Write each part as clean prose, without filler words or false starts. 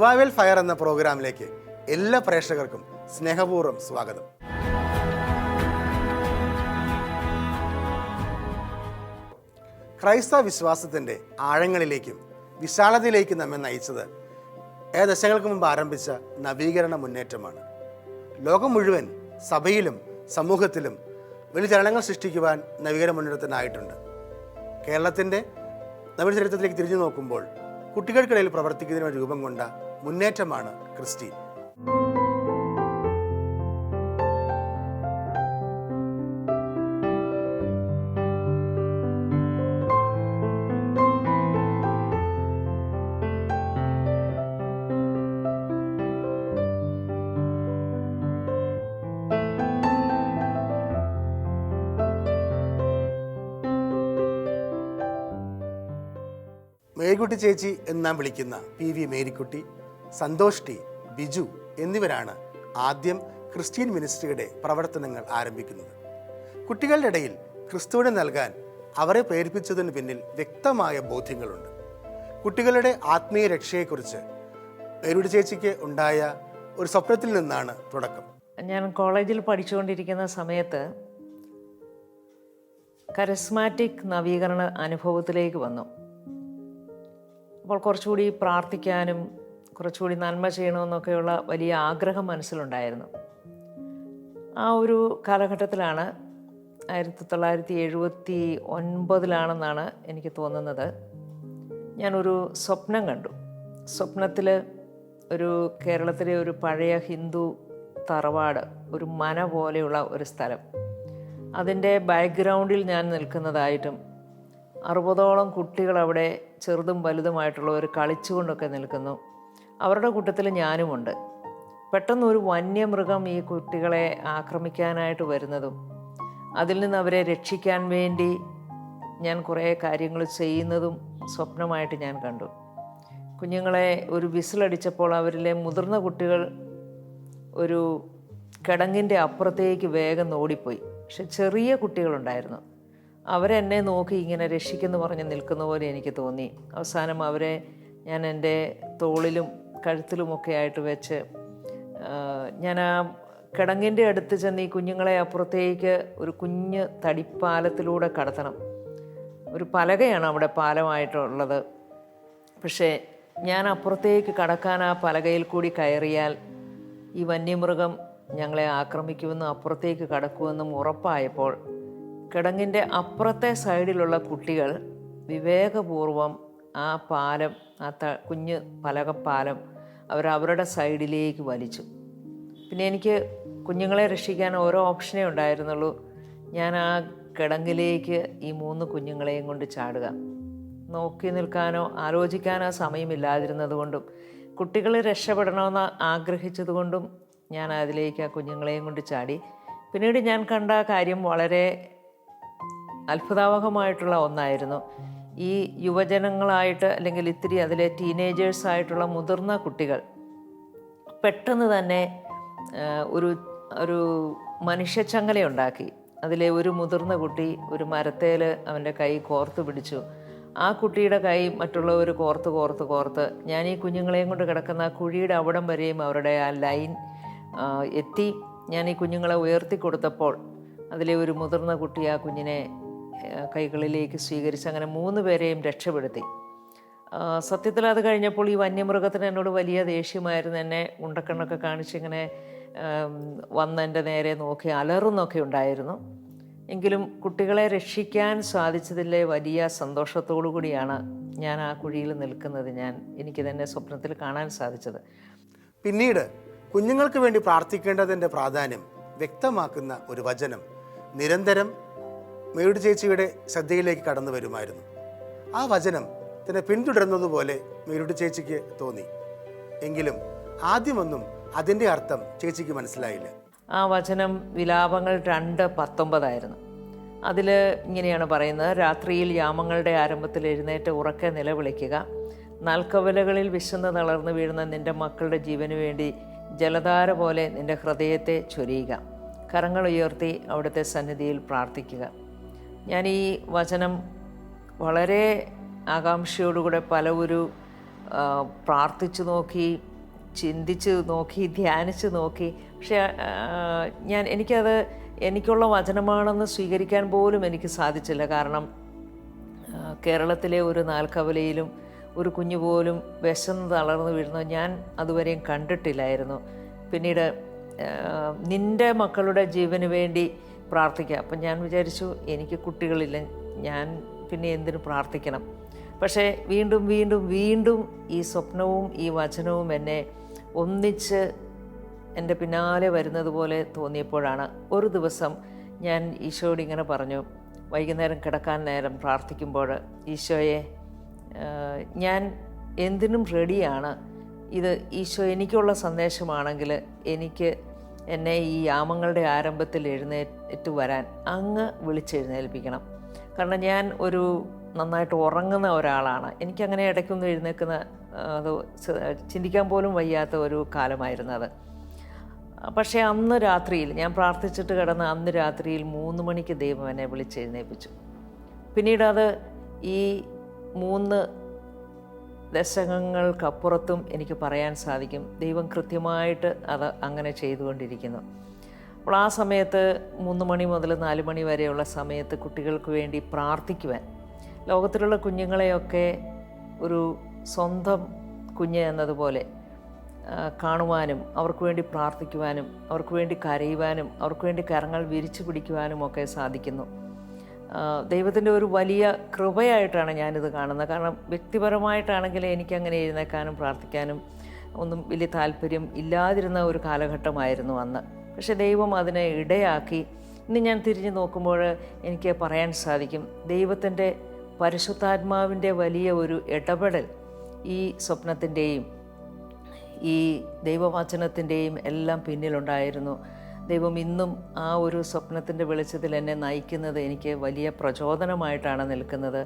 Revival fire എന്ന പ്രോഗ്രാമിലേക്ക് എല്ലാ പ്രേക്ഷകർക്കും സ്നേഹപൂർവ്വം സ്വാഗതം. ക്രൈസ്തവ വിശ്വാസത്തിൻ്റെ ആഴങ്ങളിലേക്കും വിശാലതയിലേക്കും നമ്മെ നയിച്ചത് ദശകങ്ങൾക്ക് മുമ്പ് ആരംഭിച്ച നവീകരണ മുന്നേറ്റമാണ്. ലോകം മുഴുവൻ സഭയിലും സമൂഹത്തിലും വലിയ ചലനങ്ങൾ സൃഷ്ടിക്കുവാൻ നവീകരണ മുന്നേറ്റത്തിനായിട്ടുണ്ട്. കേരളത്തിൻ്റെ നവീന ചരിത്രത്തിലേക്ക് തിരിഞ്ഞു നോക്കുമ്പോൾ കുട്ടികൾക്കിടയിൽ പ്രവർത്തിക്കുന്നതിന് രൂപം കൊണ്ട മുന്നേറ്റമാണ് ക്രിസ്റ്റി. മേരിക്കുട്ടി ചേച്ചി എന്ന് നാം വിളിക്കുന്ന PV മേരിക്കുട്ടി, സന്തോഷ് ടി, ബിജു എന്നിവരാണ് ആദ്യം ക്രിസ്ത്യൻ മിനിസ്ട്രിയുടെ പ്രവർത്തനങ്ങൾ ആരംഭിക്കുന്നത്. കുട്ടികളുടെ ഇടയിൽ ക്രിസ്തുവിനെ നൽകാൻ അവരെ പ്രേരിപ്പിച്ചതിന് പിന്നിൽ വ്യക്തമായ ബോധ്യങ്ങളുണ്ട്. കുട്ടികളുടെ ആത്മീയ രക്ഷയെക്കുറിച്ച് മേരിക്കുട്ടി ചേച്ചിക്ക് ഉണ്ടായ ഒരു സ്വപ്നത്തിൽ നിന്നാണ് തുടക്കം. ഞാൻ കോളേജിൽ പഠിച്ചുകൊണ്ടിരിക്കുന്ന സമയത്ത് കരസ്മാറ്റിക് നവീകരണ അനുഭവത്തിലേക്ക് വന്നു. അപ്പോൾ കുറച്ചുകൂടി പ്രാർത്ഥിക്കാനും കുറച്ചുകൂടി നന്മ ചെയ്യണമെന്നൊക്കെയുള്ള വലിയ ആഗ്രഹം മനസ്സിലുണ്ടായിരുന്നു. ആ ഒരു കാലഘട്ടത്തിലാണ് 1979 എനിക്ക് തോന്നുന്നത്, ഞാനൊരു സ്വപ്നം കണ്ടു. സ്വപ്നത്തിൽ ഒരു കേരളത്തിലെ ഒരു പഴയ ഹിന്ദു തറവാട്, ഒരു മന പോലെയുള്ള ഒരു സ്ഥലം, അതിൻ്റെ ബാക്ക്ഗ്രൗണ്ടിൽ ഞാൻ നിൽക്കുന്നതായിട്ടും 60ഓളം കുട്ടികൾ അവിടെ ചെറുതും വലുതുമായിട്ടുള്ളവർ കളിച്ചുകൊണ്ടൊക്കെ നിൽക്കുന്നു. അവരുടെ കൂട്ടത്തിൽ ഞാനുമുണ്ട്. പെട്ടെന്ന് ഒരു വന്യമൃഗം ഈ കുട്ടികളെ ആക്രമിക്കാനായിട്ട് വരുന്നതും അതിൽ നിന്ന് അവരെ രക്ഷിക്കാൻ വേണ്ടി ഞാൻ കുറേ കാര്യങ്ങൾ ചെയ്യുന്നതും സ്വപ്നമായിട്ട് ഞാൻ കണ്ടു. കുഞ്ഞുങ്ങളെ ഒരു വിസിലടിച്ചപ്പോൾ അവരിലെ മുതിർന്ന കുട്ടികൾ ഒരു കിടങ്ങിൻ്റെ അപ്പുറത്തേക്ക് വേഗം ഓടിപ്പോയി. പക്ഷെ ചെറിയ കുട്ടികളുണ്ടായിരുന്നു. അവരെന്നെ നോക്കി ഇങ്ങനെ രക്ഷിക്കുന്നു പറഞ്ഞ് നിൽക്കുന്ന പോലെ എനിക്ക് തോന്നി. അവസാനം അവരെ ഞാൻ എൻ്റെ തോളിലും കഴുത്തിലുമൊക്കെ ആയിട്ട് വെച്ച് ഞാൻ ആ കിടങ്ങിൻ്റെ അടുത്ത് ചെന്ന് ഈ കുഞ്ഞുങ്ങളെ അപ്പുറത്തേക്ക് ഒരു കുഞ്ഞ് തടിപ്പാലത്തിലൂടെ കടത്തണം. ഒരു പലകയാണ് അവിടെ പാലമായിട്ടുള്ളത്. പക്ഷേ ഞാൻ അപ്പുറത്തേക്ക് കടക്കാൻ ആ പലകയിൽ കൂടി കയറിയാൽ ഈ വന്യമൃഗം ഞങ്ങളെ ആക്രമിക്കുമെന്നും അപ്പുറത്തേക്ക് കടക്കുമെന്നും ഉറപ്പായപ്പോൾ കിടങ്ങിൻ്റെ അപ്പുറത്തെ സൈഡിലുള്ള കുട്ടികൾ വിവേകപൂർവം ആ പാലം, ആ കുഞ്ഞ് പലകപ്പാലം അവരവരുടെ സൈഡിലേക്ക് വലിച്ചു. പിന്നെ എനിക്ക് കുഞ്ഞുങ്ങളെ രക്ഷിക്കാൻ ഓരോ ഓപ്ഷനേ ഉണ്ടായിരുന്നുള്ളൂ. ഞാൻ ആ കിടങ്ങിലേക്ക് ഈ 3 കുഞ്ഞുങ്ങളെയും കൊണ്ട് ചാടുക. നോക്കി നിൽക്കാനോ ആലോചിക്കാനോ സമയമില്ലാതിരുന്നത് കൊണ്ടും കുട്ടികൾ രക്ഷപ്പെടണമെന്ന് ആഗ്രഹിച്ചതുകൊണ്ടും ഞാൻ അതിലേക്ക് ആ കുഞ്ഞുങ്ങളെയും കൊണ്ട് ചാടി. പിന്നീട് ഞാൻ കണ്ട കാര്യം വളരെ അത്ഭുതാവഹമായിട്ടുള്ള ഒന്നായിരുന്നു. ഈ യുവജനങ്ങളായിട്ട് അല്ലെങ്കിൽ ഇത്തിരി അതിലെ ടീനേജേഴ്സായിട്ടുള്ള മുതിർന്ന കുട്ടികൾ പെട്ടെന്ന് തന്നെ ഒരു മനുഷ്യച്ചങ്ങലയുണ്ടാക്കി. അതിലെ ഒരു മുതിർന്ന കുട്ടി ഒരു മരത്തേൽ അവൻ്റെ കൈ കോർത്ത് പിടിച്ചു. ആ കുട്ടിയുടെ കൈ മറ്റുള്ളവർ കോർത്ത് ഞാൻ ഈ കുഞ്ഞുങ്ങളെയും കൊണ്ട് കിടക്കുന്ന ആ കുഴിയുടെ അവിടം വരെയും അവരുടെ ആ ലൈൻ എത്തി. ഞാൻ ഈ കുഞ്ഞുങ്ങളെ ഉയർത്തി കൊടുത്തപ്പോൾ അതിലെ ഒരു മുതിർന്ന കുട്ടി ആ കുഞ്ഞിനെ കൈകളിലേക്ക് സ്വീകരിച്ച് അങ്ങനെ 3 പേരെയും രക്ഷപ്പെടുത്തി. സത്യത്തിൽ അത് കഴിഞ്ഞപ്പോൾ ഈ വന്യമൃഗത്തിന് എന്നോട് വലിയ ദേഷ്യമായിരുന്നു. എന്നെ ഉണ്ടക്കണ്ണൊക്കെ കാണിച്ചിങ്ങനെ വന്ന് എൻ്റെ നേരെ നോക്കി അലറുന്നൊക്കെ ഉണ്ടായിരുന്നു. എങ്കിലും കുട്ടികളെ രക്ഷിക്കാൻ സാധിച്ചതിലെ വലിയ സന്തോഷത്തോടു കൂടിയാണ് ഞാൻ ആ കുഴിയിൽ നിൽക്കുന്നത്. എനിക്ക് തന്നെ സ്വപ്നത്തിൽ കാണാൻ സാധിച്ചത്. പിന്നീട് കുഞ്ഞുങ്ങൾക്ക് വേണ്ടി പ്രാർത്ഥിക്കേണ്ടതിൻ്റെ പ്രാധാന്യം വ്യക്തമാക്കുന്ന ഒരു വചനം നിരന്തരം മേരിക്കുട്ടി ചേച്ചിയുടെ ശ്രദ്ധയിലേക്ക് കടന്നു വരുമായിരുന്നു. ആ വചനം തന്നെ പിന്തുടരുന്നതുപോലെ മേരിക്കുട്ടി ചേച്ചിക്ക് തോന്നി. എങ്കിലും ആദ്യമൊന്നും അതിൻ്റെ അർത്ഥം ചേച്ചിക്ക് മനസ്സിലായില്ല. ആ വചനം വിലാപങ്ങൾ 2:19 അതിൽ ഇങ്ങനെയാണ് പറയുന്നത്: രാത്രിയിൽ യാമങ്ങളുടെ ആരംഭത്തിൽ എഴുന്നേറ്റ് ഉറക്കെ നിലവിളിക്കുക, നാൽക്കവലകളിൽ വിശന്ന് തളർന്നു വീഴുന്ന നിൻ്റെ മക്കളുടെ ജീവന് വേണ്ടി ജലധാര പോലെ നിൻ്റെ ഹൃദയത്തെ ചൊരിയുക, കരങ്ങൾ ഉയർത്തി അവിടുത്തെ സന്നിധിയിൽ പ്രാർത്ഥിക്കുക. ഞാൻ ഈ വചനം വളരെ ആകാംക്ഷയോടുകൂടെ പലവരും പ്രാർത്ഥിച്ചു നോക്കി, ചിന്തിച്ച് നോക്കി, ധ്യാനിച്ച് നോക്കി. പക്ഷേ എനിക്കുള്ള വചനമാണെന്ന് സ്വീകരിക്കാൻ പോലും എനിക്ക് സാധിച്ചില്ല. കാരണം കേരളത്തിലെ ഒരു നാൽക്കവലയിലും ഒരു കുഞ്ഞു പോലും വിശന്ന് തളർന്നു വീഴുന്നത് ഞാൻ അതുവരെയും കണ്ടിട്ടില്ലായിരുന്നു. പിന്നീട് നിൻ്റെ മക്കളുടെ ജീവന് വേണ്ടി പ്രാർത്ഥിക്കുക. അപ്പം ഞാൻ വിചാരിച്ചു, എനിക്ക് കുട്ടികളില്ല, ഞാൻ പിന്നെ എന്തിനു പ്രാർത്ഥിക്കണം? പക്ഷേ വീണ്ടും വീണ്ടും വീണ്ടും ഈ സ്വപ്നവും ഈ വചനവും എന്നെ ഒന്നിച്ച് എൻ്റെ പിന്നാലെ വരുന്നത് പോലെ തോന്നിയപ്പോഴാണ് ഒരു ദിവസം ഞാൻ ഈശോയോട് ഇങ്ങനെ പറഞ്ഞു. വൈകുന്നേരം കിടക്കാൻ നേരം പ്രാർത്ഥിക്കുമ്പോൾ, ഈശോയെ, ഞാൻ എന്തിനും റെഡിയാണ്. ഇത് ഈശോ എനിക്കുള്ള സന്ദേശമാണെങ്കിൽ എന്നെ ഈ യാമങ്ങളുടെ ആരംഭത്തിൽ എഴുന്നേറ്റ് വരാൻ അങ്ങ് വിളിച്ചെഴുന്നേൽപ്പിക്കണം. കാരണം ഞാൻ ഒരു നന്നായിട്ട് ഉറങ്ങുന്ന ഒരാളാണ്. എനിക്കങ്ങനെ ഇടയ്ക്കൊന്നും എഴുന്നേൽക്കുന്ന അത് ചിന്തിക്കാൻ പോലും വയ്യാത്ത ഒരു കാലമായിരുന്നു അത്. പക്ഷേ അന്ന് രാത്രിയിൽ ഞാൻ പ്രാർത്ഥിച്ചിട്ട് കിടന്ന അന്ന് രാത്രിയിൽ 3 മണിക്ക് ദൈവം എന്നെ വിളിച്ചെഴുന്നേൽപ്പിച്ചു. പിന്നീട് അത് ഈ 3 ദശകങ്ങൾക്കപ്പുറത്തും എനിക്ക് പറയാൻ സാധിക്കും, ദൈവം കൃത്യമായിട്ട് അത് അങ്ങനെ ചെയ്തുകൊണ്ടിരിക്കുന്നു. അപ്പോൾ ആ സമയത്ത് 3 മണി മുതൽ 4 മണി വരെയുള്ള സമയത്ത് കുട്ടികൾക്ക് വേണ്ടി പ്രാർത്ഥിക്കുവാൻ, ലോകത്തിലുള്ള കുഞ്ഞുങ്ങളെയൊക്കെ ഒരു സ്വന്തം കുഞ്ഞ് എന്നതുപോലെ കാണുവാനും അവർക്ക് വേണ്ടി പ്രാർത്ഥിക്കുവാനും അവർക്ക് വേണ്ടി കരയുവാനും അവർക്ക് വേണ്ടി കരങ്ങൾ വിരിച്ചു പിടിക്കുവാനും ഒക്കെ സാധിക്കുന്നു. ദൈവത്തിൻ്റെ ഒരു വലിയ കൃപയായിട്ടാണ് ഞാനിത് കാണുന്നത്. കാരണം വ്യക്തിപരമായിട്ടാണെങ്കിൽ എനിക്കങ്ങനെ എഴുന്നേൽക്കാനും പ്രാർത്ഥിക്കാനും ഒന്നും വലിയ താല്പര്യം ഇല്ലാതിരുന്ന ഒരു കാലഘട്ടമായിരുന്നു അന്ന്. പക്ഷേ ദൈവം അതിനെ ഇടയാക്കി. ഇന്ന് ഞാൻ തിരിഞ്ഞു നോക്കുമ്പോൾ എനിക്ക് പറയാൻ സാധിക്കും, ദൈവത്തിൻ്റെ പരിശുദ്ധാത്മാവിൻ്റെ വലിയ ഒരു ഇടപെടൽ ഈ സ്വപ്നത്തിൻ്റെയും ഈ ദൈവവചനത്തിൻ്റെയും എല്ലാം പിന്നിലുണ്ടായിരുന്നു. ദൈവം ഇന്നും ആ ഒരു സ്വപ്നത്തിൻ്റെ വെളിച്ചത്തിൽ എന്നെ നയിക്കുന്നത് എനിക്ക് വലിയ പ്രചോദനമായിട്ടാണ് നിൽക്കുന്നത്.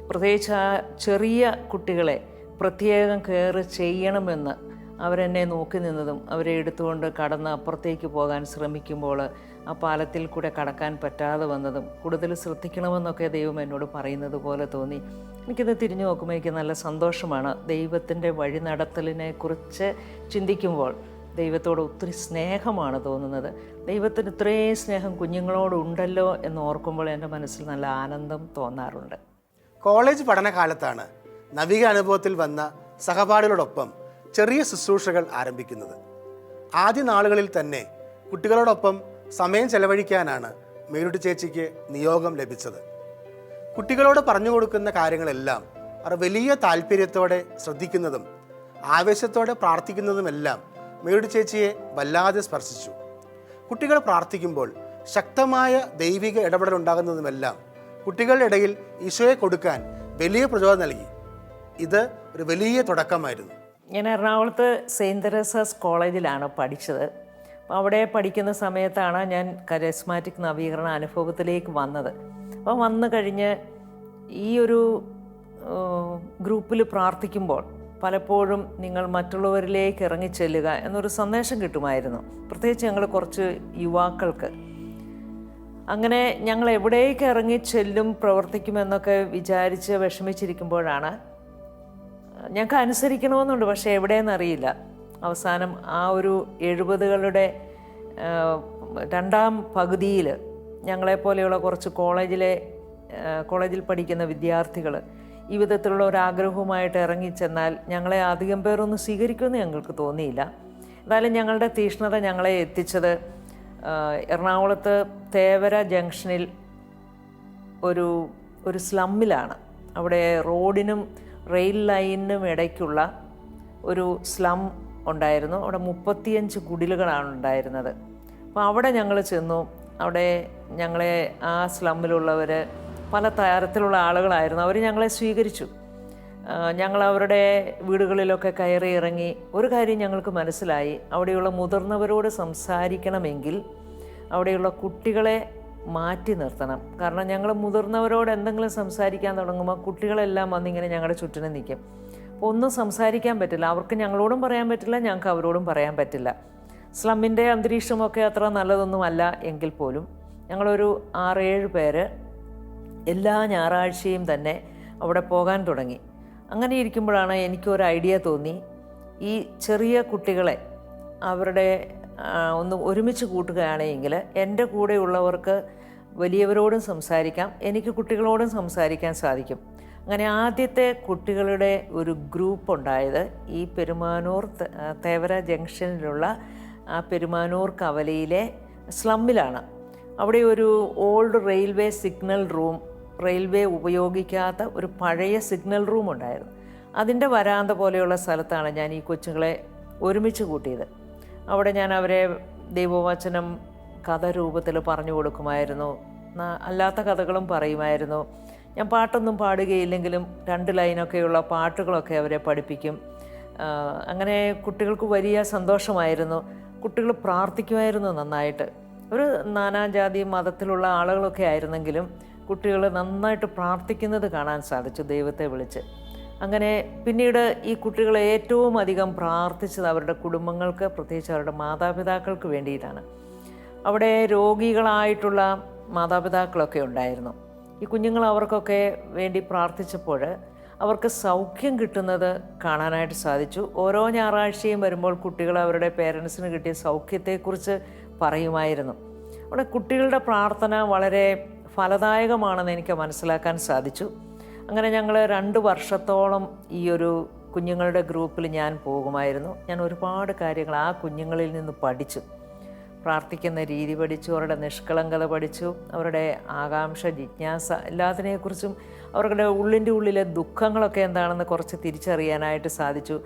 പ്രത്യേകിച്ച് ആ ചെറിയ കുട്ടികളെ പ്രത്യേകം കെയർ ചെയ്യണമെന്ന് അവരെന്നെ നോക്കി നിന്നതും അവരെ എടുത്തുകൊണ്ട് കടന്ന് അപ്പുറത്തേക്ക് പോകാൻ ശ്രമിക്കുമ്പോൾ ആ പാലത്തിൽ കൂടെ കടക്കാൻ പറ്റാതെ വന്നതും കൂടുതൽ ശ്രദ്ധിക്കണമെന്നൊക്കെ ദൈവം എന്നോട് പറയുന്നത് പോലെ തോന്നി. എനിക്കിത് തിരിഞ്ഞു നോക്കുമ്പോൾ എനിക്ക് നല്ല സന്തോഷമാണ്. ദൈവത്തിൻ്റെ വഴി നടത്തലിനെ കുറിച്ച് ചിന്തിക്കുമ്പോൾ ദൈവത്തോട് ഒത്തിരി സ്നേഹമാണ് തോന്നുന്നത്. ദൈവത്തിന് ഇത്രയും സ്നേഹം കുഞ്ഞുങ്ങളോടുണ്ടല്ലോ എന്ന് ഓർക്കുമ്പോൾ എൻ്റെ മനസ്സിൽ നല്ല ആനന്ദം തോന്നാറുണ്ട്. കോളേജ് പഠനകാലത്താണ് നവിക അനുഭവത്തിൽ വന്ന സഹപാഠികളോടൊപ്പം ചെറിയ ശുശ്രൂഷകൾ ആരംഭിക്കുന്നത്. ആദ്യ നാളുകളിൽ തന്നെ കുട്ടികളോടൊപ്പം സമയം ചെലവഴിക്കാനാണ് മേലുട്ടി ചേച്ചിക്ക് നിയോഗം ലഭിച്ചത്. കുട്ടികളോട് പറഞ്ഞു കൊടുക്കുന്ന കാര്യങ്ങളെല്ലാം അവർ വലിയ താല്പര്യത്തോടെ ശ്രദ്ധിക്കുന്നതും ആവേശത്തോടെ പ്രാർത്ഥിക്കുന്നതുമെല്ലാം മേലുട്ടി ചേച്ചിയെ വല്ലാതെ സ്പർശിച്ചു. കുട്ടികൾ പ്രാർത്ഥിക്കുമ്പോൾ ശക്തമായ ദൈവിക ഇടപെടലുണ്ടാകുന്നതുമെല്ലാം കുട്ടികളുടെ ഇടയിൽ ഈശോയെ കൊടുക്കാൻ വലിയ പ്രചോദനം നൽകി. ഇത് ഒരു വലിയ തുടക്കമായിരുന്നു. ഞാൻ എറണാകുളത്ത് സെയിൻറ്റ് തെരേസാസ് കോളേജിലാണ് പഠിച്ചത്. അപ്പോൾ അവിടെ പഠിക്കുന്ന സമയത്താണ് ഞാൻ കരിസ്മാറ്റിക് നവീകരണ അനുഭവത്തിലേക്ക് വന്നത്. അപ്പോൾ വന്നു കഴിഞ്ഞ് ഈ ഒരു ഗ്രൂപ്പിൽ പ്രാർത്ഥിക്കുമ്പോൾ പലപ്പോഴും നിങ്ങൾ മറ്റുള്ളവരിലേക്ക് ഇറങ്ങിച്ചെല്ലുക എന്നൊരു സന്ദേശം കിട്ടുമായിരുന്നു. പ്രത്യേകിച്ച് ഞങ്ങൾ കുറച്ച് യുവാക്കൾക്ക്. അങ്ങനെ ഞങ്ങൾ എവിടേക്ക് ഇറങ്ങിച്ചെല്ലും പ്രവർത്തിക്കുമെന്നൊക്കെ വിചാരിച്ച് വിഷമിച്ചിരിക്കുമ്പോഴാണ് ഞങ്ങൾക്ക് അനുസരിക്കണമെന്നുണ്ട്, പക്ഷേ എവിടെയെന്നറിയില്ല. അവസാനം ആ ഒരു 70കളുടെ രണ്ടാം പകുതിയിൽ ഞങ്ങളെപ്പോലെയുള്ള കുറച്ച് കോളേജിൽ പഠിക്കുന്ന വിദ്യാർത്ഥികൾ ഈ വിധത്തിലുള്ള ഒരാഗ്രഹവുമായിട്ട് ഇറങ്ങിച്ചെന്നാൽ ഞങ്ങളെ അധികം പേരൊന്നും സ്വീകരിക്കുമെന്ന് ഞങ്ങൾക്ക് തോന്നിയില്ല. എന്തായാലും ഞങ്ങളുടെ തീഷ്ണത ഞങ്ങളെ എത്തിച്ചത് എറണാകുളത്ത് തേവര ജംഗ്ഷനിൽ ഒരു സ്ലമ്മിലാണ്. അവിടെ റോഡിനും റെയിൽ ലൈനിനും ഇടയ്ക്കുള്ള ഒരു സ്ലം ഉണ്ടായിരുന്നു. അവിടെ 35 കുടിലുകളാണ് ഉണ്ടായിരുന്നത്. അപ്പോൾ അവിടെ ഞങ്ങൾ ചെന്നു. അവിടെ ഞങ്ങളെ ആ സ്ലമ്മിലുള്ളവർ പല തരത്തിലുള്ള ആളുകളായിരുന്നു. അവർ ഞങ്ങളെ സ്വീകരിച്ചു. ഞങ്ങൾ അവരുടെ വീടുകളിലൊക്കെ കയറി ഇറങ്ങി. ഒരു കാര്യം ഞങ്ങൾക്ക് മനസ്സിലായി, അവിടെയുള്ള മുതിർന്നവരോട് സംസാരിക്കണമെങ്കിൽ അവിടെയുള്ള കുട്ടികളെ മാറ്റി നിർത്തണം. കാരണം ഞങ്ങൾ മുതിർന്നവരോട് എന്തെങ്കിലും സംസാരിക്കാൻ തുടങ്ങുമ്പോൾ കുട്ടികളെല്ലാം വന്നിങ്ങനെ ഞങ്ങളുടെ ചുറ്റിനും നിൽക്കും. അപ്പോൾ ഒന്നും സംസാരിക്കാൻ പറ്റില്ല. അവർക്ക് ഞങ്ങളോടും പറയാൻ പറ്റില്ല, ഞങ്ങൾക്ക് അവരോടും പറയാൻ പറ്റില്ല. സ്ലമ്മിൻ്റെ അന്തരീക്ഷമൊക്കെ അത്ര നല്ലതൊന്നുമല്ല എങ്കിൽ പോലും ഞങ്ങളൊരു 6-7 പേര് എല്ലാ ഞായറാഴ്ചയും തന്നെ അവിടെ പോകാൻ തുടങ്ങി. അങ്ങനെ ഇരിക്കുമ്പോഴാണ് എനിക്കൊരു ഐഡിയ തോന്നി. ഈ ചെറിയ കുട്ടികളെ അവരുടെ ഒന്ന് ഒരുമിച്ച് കൂട്ടുകയാണെങ്കിൽ എൻ്റെ കൂടെയുള്ളവർക്ക് വലിയവരോടും സംസാരിക്കാം, എനിക്ക് കുട്ടികളോടും സംസാരിക്കാൻ സാധിക്കും. അങ്ങനെ ആദ്യത്തെ കുട്ടികളുടെ ഒരു ഗ്രൂപ്പ് ഉണ്ടായത് ഈ പെരുമാനൂർ തേവര ജംഗ്ഷനിലുള്ള ആ പെരുമാനൂർ കവലയിലെ സ്ലമ്മിലാണ്. അവിടെ ഒരു old railway signal room, railway ഉപയോഗിക്കാത്ത ഒരു പഴയ സിഗ്നൽ റൂം ഉണ്ടായിരുന്നു. അതിൻ്റെ വരാന്ത പോലെയുള്ള സ്ഥലത്താണ് ഞാൻ ഈ കൊച്ചുങ്ങളെ ഒരുമിച്ച് കൂട്ടിയത്. അവിടെ ഞാൻ അവരെ ദൈവവചനം കഥ രൂപത്തിൽ പറഞ്ഞു കൊടുക്കുമായിരുന്നു, അല്ലാത്ത കഥകളും പറയുമായിരുന്നു. ഞാൻ പാട്ടൊന്നും പാടുകയില്ലെങ്കിലും 2 ലൈനൊക്കെയുള്ള പാട്ടുകളൊക്കെ അവരെ പഠിപ്പിക്കും. അങ്ങനെ കുട്ടികൾക്ക് വലിയ സന്തോഷമായിരുന്നു. കുട്ടികൾ പ്രാർത്ഥിക്കുമായിരുന്നു നന്നായിട്ട്. ഒരു നാനാജാതി മതത്തിലുള്ള ആളുകളൊക്കെ ആയിരുന്നെങ്കിലും കുട്ടികൾ നന്നായിട്ട് പ്രാർത്ഥിക്കുന്നത് കാണാൻ സാധിച്ചു, ദൈവത്തെ വിളിച്ച്. അങ്ങനെ പിന്നീട് ഈ കുട്ടികൾ ഏറ്റവും അധികം പ്രാർത്ഥിച്ചത് അവരുടെ കുടുംബങ്ങൾക്ക്, പ്രത്യേകിച്ച് അവരുടെ മാതാപിതാക്കൾക്ക് വേണ്ടിയിട്ടാണ്. അവിടെ രോഗികളായിട്ടുള്ള മാതാപിതാക്കളൊക്കെ ഉണ്ടായിരുന്നു. ഈ കുഞ്ഞുങ്ങൾ അവർക്കൊക്കെ വേണ്ടി പ്രാർത്ഥിച്ചപ്പോൾ അവർക്ക് സൗഖ്യം കിട്ടുന്നത് കാണാനായിട്ട് സാധിച്ചു. ഓരോ ഞായറാഴ്ചയും വരുമ്പോൾ കുട്ടികൾ അവരുടെ പേരൻസിന് കിട്ടിയ സൗഖ്യത്തെക്കുറിച്ച് പറയുമായിരുന്നു. അവിടെ കുട്ടികളുടെ പ്രാർത്ഥന വളരെ ഫലദായകമാണെന്ന് എനിക്ക് മനസ്സിലാക്കാൻ സാധിച്ചു. അങ്ങനെ ഞങ്ങൾ 2 വർഷത്തോളം ഈ ഒരു കുഞ്ഞുങ്ങളുടെ ഗ്രൂപ്പിൽ ഞാൻ പോകുമായിരുന്നു. ഞാൻ ഒരുപാട് കാര്യങ്ങൾ ആ കുഞ്ഞുങ്ങളിൽ നിന്ന് പഠിച്ചു. പ്രാർത്ഥിക്കുന്ന രീതി പഠിച്ചു, അവരുടെ നിഷ്കളങ്കത പഠിച്ചു, അവരുടെ ആകാംക്ഷ, ജിജ്ഞാസ എല്ലാത്തിനെക്കുറിച്ചും അവരുടെ ഉള്ളിൻ്റെ ഉള്ളിലെ ദുഃഖങ്ങളൊക്കെ എന്താണെന്ന് കുറച്ച് തിരിച്ചറിയാനായിട്ട് സാധിച്ചു.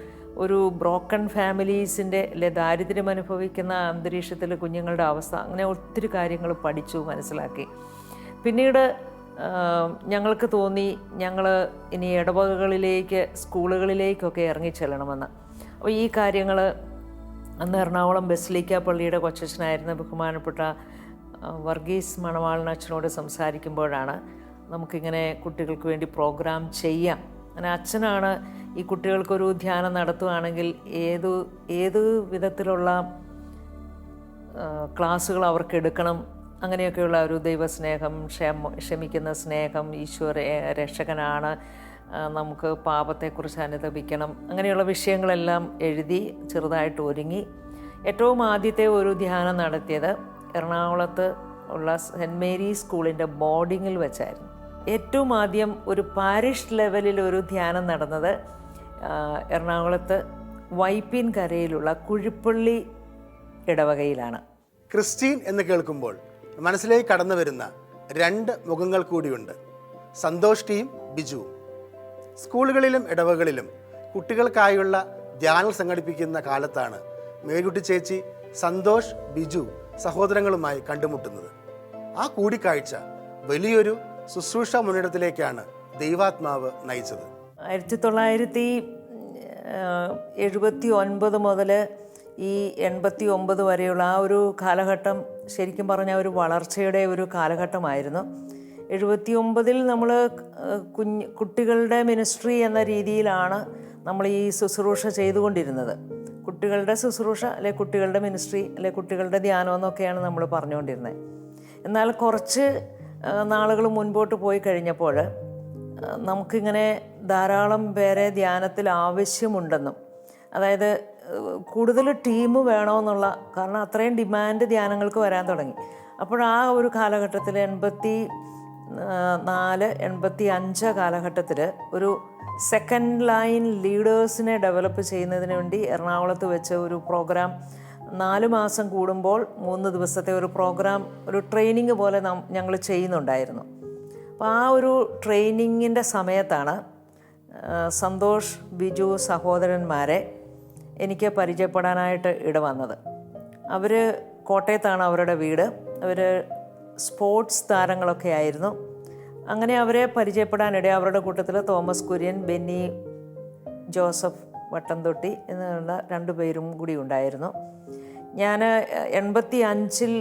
ഒരു ബ്രോക്കൺ ഫാമിലീസിൻ്റെ ദാരിദ്ര്യം അനുഭവിക്കുന്ന അന്തരീക്ഷത്തിൽ കുഞ്ഞുങ്ങളുടെ അവസ്ഥ, അങ്ങനെ ഒത്തിരി കാര്യങ്ങൾ പഠിച്ചു, മനസ്സിലാക്കി. പിന്നീട് ഞങ്ങൾക്ക് തോന്നി ഞങ്ങൾ ഇനി ഇടവകകളിലേക്ക്, സ്കൂളുകളിലേക്കൊക്കെ ഇറങ്ങിച്ചെല്ലണമെന്ന്. അപ്പോൾ ഈ കാര്യങ്ങൾ അന്ന് എറണാകുളം ബസിലിക്ക പള്ളിയുടെ കൊച്ചച്ഛനായിരുന്ന ബഹുമാനപ്പെട്ട വർഗീസ് മണവാളൻ അച്ഛനോട് സംസാരിക്കുമ്പോഴാണ് നമുക്കിങ്ങനെ കുട്ടികൾക്ക് വേണ്ടി പ്രോഗ്രാം ചെയ്യാം. അങ്ങനെ അച്ഛനാണ് ഈ കുട്ടികൾക്കൊരു ധ്യാനം നടത്തുകയാണെങ്കിൽ ഏത് വിധത്തിലുള്ള ക്ലാസ്സുകൾ അവർക്ക് എടുക്കണം, അങ്ങനെയൊക്കെയുള്ള ഒരു ദൈവസ്നേഹം, ക്ഷമിക്കുന്ന സ്നേഹം, ഈശ്വര രക്ഷകനാണ്, നമുക്ക് പാപത്തെക്കുറിച്ച് അനുതപിക്കണം, അങ്ങനെയുള്ള വിഷയങ്ങളെല്ലാം എഴുതി ചെറുതായിട്ട് ഒരുങ്ങി. ഏറ്റവും ആദ്യത്തെ ഒരു ധ്യാനം നടത്തിയത് എറണാകുളത്ത് ഉള്ള സെൻറ്റ് മേരീസ് സ്കൂളിൻ്റെ ബോർഡിങ്ങിൽ വെച്ചായിരുന്നു. ഏറ്റവും ആദ്യം ഒരു പാരിഷ് ലെവലിൽ ഒരു ധ്യാനം നടന്നത് എറണാകുളത്ത് വൈപ്പിൻ കരയിലുള്ള കുഴിപ്പള്ളി ഇടവകയിലാണ്. ക്രിസ്റ്റീൻ എന്ന് കേൾക്കുമ്പോൾ മനസ്സിലേക്ക് കടന്നു വരുന്ന 2 മുഖങ്ങൾ കൂടിയുണ്ട്, സന്തോഷ് ടീം, ബിജുവും. സ്കൂളുകളിലും ഇടവകളിലും കുട്ടികൾക്കായുള്ള ധ്യാനം സംഘടിപ്പിക്കുന്ന കാലത്താണ് മേരിക്കുട്ടി ചേച്ചി സന്തോഷ്, ബിജു സഹോദരങ്ങളുമായി കണ്ടുമുട്ടുന്നത്. ആ കൂടിക്കാഴ്ച വലിയൊരു ശുശ്രൂഷ മുന്നേറ്റത്തിലേക്കാണ് ദൈവാത്മാവ് നയിച്ചത്. 1979 മുതൽ ഈ 89 വരെയുള്ള ആ ഒരു കാലഘട്ടം ശരിക്കും പറഞ്ഞാൽ ഒരു വളർച്ചയുടെ ഒരു കാലഘട്ടമായിരുന്നു. 79 നമ്മൾ കുട്ടികളുടെ മിനിസ്ട്രി എന്ന രീതിയിലാണ് നമ്മൾ ഈ ശുശ്രൂഷ ചെയ്തുകൊണ്ടിരുന്നത്. കുട്ടികളുടെ ശുശ്രൂഷ, അല്ലെ കുട്ടികളുടെ മിനിസ്ട്രി, അല്ലെ കുട്ടികളുടെ ധ്യാനം എന്നൊക്കെയാണ് നമ്മൾ പറഞ്ഞുകൊണ്ടിരുന്നത്. എന്നാൽ കുറച്ച് നാളുകൾ മുൻപോട്ട് പോയി കഴിഞ്ഞപ്പോൾ നമുക്കിങ്ങനെ ധാരാളം പേരെ ധ്യാനത്തിൽ ആവശ്യമുണ്ടെന്നും, അതായത് കൂടുതൽ ടീം വേണമെന്നുള്ള, കാരണം അത്രയും ഡിമാൻഡ് ധ്യാനങ്ങൾക്ക് വരാൻ തുടങ്ങി. അപ്പോൾ ആ ഒരു കാലഘട്ടത്തിൽ 84, 85 കാലഘട്ടത്തിൽ ഒരു സെക്കൻഡ് ലൈൻ ലീഡേഴ്സിനെ ഡെവലപ്പ് ചെയ്യുന്നതിന് വേണ്ടി എറണാകുളത്ത് വെച്ച് ഒരു പ്രോഗ്രാം 4 മാസം കൂടുമ്പോൾ 3 ദിവസത്തെ ഒരു പ്രോഗ്രാം, ഒരു ട്രെയിനിങ് പോലെ ഞങ്ങൾ ചെയ്യുന്നുണ്ടായിരുന്നു. അപ്പോൾ ആ ഒരു ട്രെയിനിങ്ങിൻ്റെ സമയത്താണ് സന്തോഷ്, ബിജു സഹോദരന്മാരെ എനിക്ക് പരിചയപ്പെടാനായിട്ട് ഇടവന്നത്. അവർ കോട്ടയത്താണ് അവരുടെ വീട്. അവർ സ്പോർട്സ് താരങ്ങളൊക്കെ ആയിരുന്നു. അങ്ങനെ അവരെ പരിചയപ്പെടാനിടെ അവരുടെ കൂട്ടത്തിൽ തോമസ് കുര്യൻ, ബെന്നി ജോസഫ് വട്ടംതൊട്ടി എന്നുള്ള 2 പേരും കൂടി ഉണ്ടായിരുന്നു. ഞാൻ 85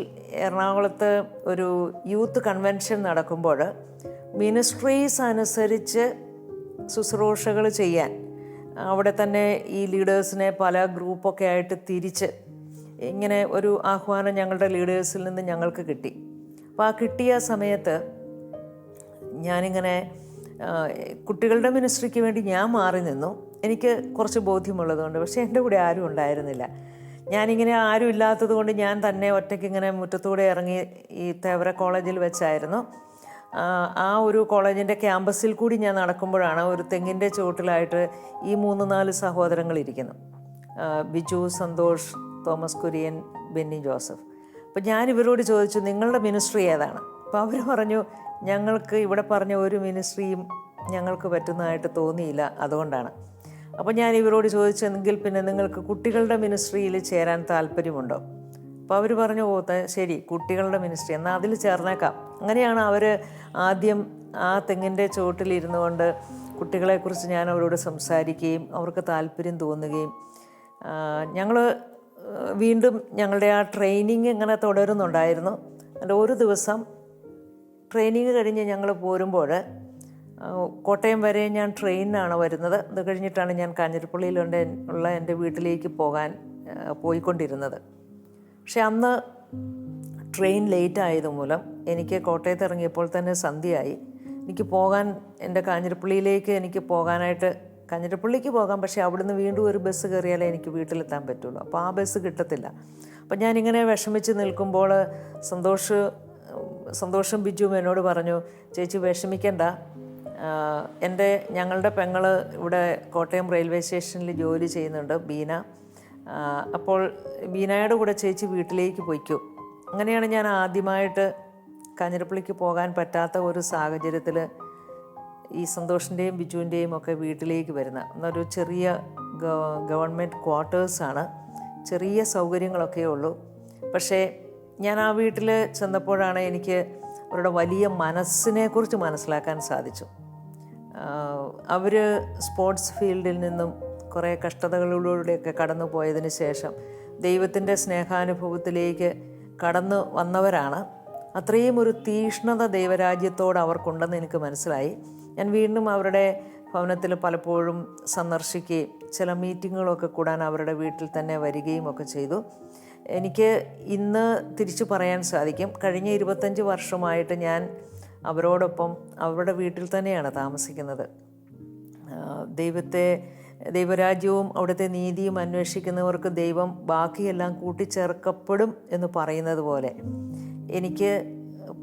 എറണാകുളത്ത് ഒരു യൂത്ത് കൺവെൻഷൻ നടക്കുമ്പോൾ മിനിസ്ട്രീസ് അനുസരിച്ച് ശുശ്രൂഷകൾ ചെയ്യാൻ അവിടെ തന്നെ ഈ ലീഡേഴ്സിനെ പല ഗ്രൂപ്പൊക്കെ ആയിട്ട് തിരിച്ച് ഇങ്ങനെ ഒരു ആഹ്വാനം ഞങ്ങളുടെ ലീഡേഴ്സിൽ നിന്ന് ഞങ്ങൾക്ക് കിട്ടി. അപ്പോൾ ആ കിട്ടിയ സമയത്ത് ഞാനിങ്ങനെ കുട്ടികളുടെ മിനിസ്ട്രിക്ക് വേണ്ടി ഞാൻ മാറി നിന്നു. എനിക്ക് കുറച്ച് ബോധ്യമുള്ളതുകൊണ്ട്. പക്ഷേ എൻ്റെ കൂടെ ആരും ഉണ്ടായിരുന്നില്ല. ഞാനിങ്ങനെ ആരും ഇല്ലാത്തത് കൊണ്ട് ഞാൻ തന്നെ ഒറ്റയ്ക്ക് ഇങ്ങനെ മുറ്റത്തൂടെ ഇറങ്ങി ഈ തേവര കോളേജിൽ വെച്ചായിരുന്നു. ആ ഒരു കോളേജിൻ്റെ ക്യാമ്പസിൽ കൂടി ഞാൻ നടക്കുമ്പോഴാണ് ഒരു തെങ്ങിൻ്റെ ചുവട്ടിലായിട്ട് ഈ 3-4 സഹോദരങ്ങൾ ഇരിക്കുന്നു. Biju, Santhosh, Thomas Kurian, Benny Joseph. അപ്പോൾ ഞാൻ ഇവരോട് ചോദിച്ചു, നിങ്ങളുടെ മിനിസ്ട്രി ഏതാണ്? അപ്പോൾ അവർ പറഞ്ഞു, ഞങ്ങൾക്ക് ഇവിടെ പറഞ്ഞ ഒരു മിനിസ്ട്രിയും ഞങ്ങൾക്ക് പറ്റുന്നതായിട്ട് തോന്നിയില്ല, അതുകൊണ്ടാണ്. അപ്പോൾ ഞാൻ ഇവരോട് ചോദിച്ചെങ്കിൽ പിന്നെ നിങ്ങൾക്ക് കുട്ടികളുടെ മിനിസ്ട്രിയിൽ ചേരാൻ താല്പര്യമുണ്ടോ? അപ്പോൾ അവർ പറഞ്ഞു, ഓ ശരി, കുട്ടികളുടെ മിനിസ്ട്രി എന്നാൽ അതിൽ ചേർന്നേക്കാം. അങ്ങനെയാണ് അവർ ആദ്യം ആ തെങ്ങിൻ്റെ ചുവട്ടിലിരുന്നു കൊണ്ട് കുട്ടികളെക്കുറിച്ച് ഞാൻ അവരോട് സംസാരിക്കുകയും അവർക്ക് താല്പര്യം തോന്നുകയും ഞങ്ങൾ വീണ്ടും ഞങ്ങളുടെ ആ ട്രെയിനിങ് ഇങ്ങനെ തുടരുന്നുണ്ടായിരുന്നു. അതിൻ്റെ ഒരു ദിവസം ട്രെയിനിങ് കഴിഞ്ഞ് ഞങ്ങൾ പോരുമ്പോൾ കോട്ടയം വരെ ഞാൻ ട്രെയിനിനാണ് വരുന്നത്. അത് കഴിഞ്ഞിട്ടാണ് ഞാൻ കാഞ്ഞിരപ്പള്ളിയിലുള്ള എൻ്റെ വീട്ടിലേക്ക് പോയിക്കൊണ്ടിരുന്നത്. പക്ഷെ അന്ന് ട്രെയിൻ ലേറ്റ് ആയതുമൂലം എനിക്ക് കോട്ടയത്ത് ഇറങ്ങിയപ്പോൾ തന്നെ സന്ധ്യയായി. എനിക്ക് എൻ്റെ കാഞ്ഞിരപ്പള്ളിയിലേക്ക് എനിക്ക് പോകാനായിട്ട്, കാഞ്ഞിരപ്പള്ളിക്ക് പോകാം, പക്ഷേ അവിടുന്ന് വീണ്ടും ഒരു ബസ് കയറിയാലേ എനിക്ക് വീട്ടിലെത്താൻ പറ്റുള്ളൂ. അപ്പോൾ ആ ബസ് കിട്ടത്തില്ല. അപ്പം ഞാനിങ്ങനെ വിഷമിച്ച് നിൽക്കുമ്പോൾ സന്തോഷം ബിജുവും എന്നോട് പറഞ്ഞു, ചേച്ചി വിഷമിക്കണ്ട, ഞങ്ങളുടെ പെങ്ങൾ ഇവിടെ കോട്ടയം റെയിൽവേ സ്റ്റേഷനിൽ ജോലി ചെയ്യുന്നുണ്ട്, ബീന. അപ്പോൾ ബീനയുടെ കൂടെ ചേച്ചി വീട്ടിലേക്ക് പോയിക്കോ. അങ്ങനെയാണ് ഞാൻ ആദ്യമായിട്ട് കാഞ്ഞിരപ്പള്ളിക്ക് പോകാൻ പറ്റാത്ത ഒരു സാഹചര്യത്തിൽ ഈ സന്തോഷിൻ്റെയും ബിജുവിൻ്റെയും ഒക്കെ വീട്ടിലേക്ക് വരുന്ന എന്നൊരു ചെറിയ ഗവൺമെൻറ് ക്വാർട്ടേഴ്സാണ്, ചെറിയ സൗകര്യങ്ങളൊക്കെ ഉള്ളൂ. പക്ഷേ ഞാൻ ആ വീട്ടിൽ ചെന്നപ്പോഴാണ് എനിക്ക് അവരുടെ വലിയ മനസ്സിനെക്കുറിച്ച് മനസ്സിലാക്കാൻ സാധിച്ചു. അവർ സ്പോർട്സ് ഫീൽഡിൽ നിന്നും കുറേ കഷ്ടതകളിലൂടെയൊക്കെ കടന്നു പോയതിന് ശേഷം ദൈവത്തിൻ്റെ സ്നേഹാനുഭവത്തിലേക്ക് കടന്നു വന്നവരാണ്. അത്രയും ഒരു തീഷ്ണത ദൈവരാജ്യത്തോട് അവർക്കുണ്ടെന്ന് എനിക്ക് മനസ്സിലായി. ഞാൻ വീണ്ടും അവരുടെ ഭവനത്തിൽ പലപ്പോഴും സന്ദർശിക്കുകയും ചില മീറ്റിങ്ങുകളൊക്കെ കൂടാൻ അവരുടെ വീട്ടിൽ തന്നെ വരികയും ഒക്കെ ചെയ്തു. എനിക്ക് ഇന്ന് തിരിച്ചു പറയാൻ സാധിക്കും, കഴിഞ്ഞ 25 വർഷമായിട്ട് ഞാൻ അവരോടൊപ്പം അവരുടെ വീട്ടിൽ തന്നെയാണ് താമസിക്കുന്നത്. ദൈവരാജ്യവും അവിടുത്തെ നീതിയും അന്വേഷിക്കുന്നവർക്ക് ദൈവം ബാക്കിയെല്ലാം കൂട്ടിച്ചേർക്കപ്പെടും എന്ന് പറയുന്നത് പോലെ എനിക്ക്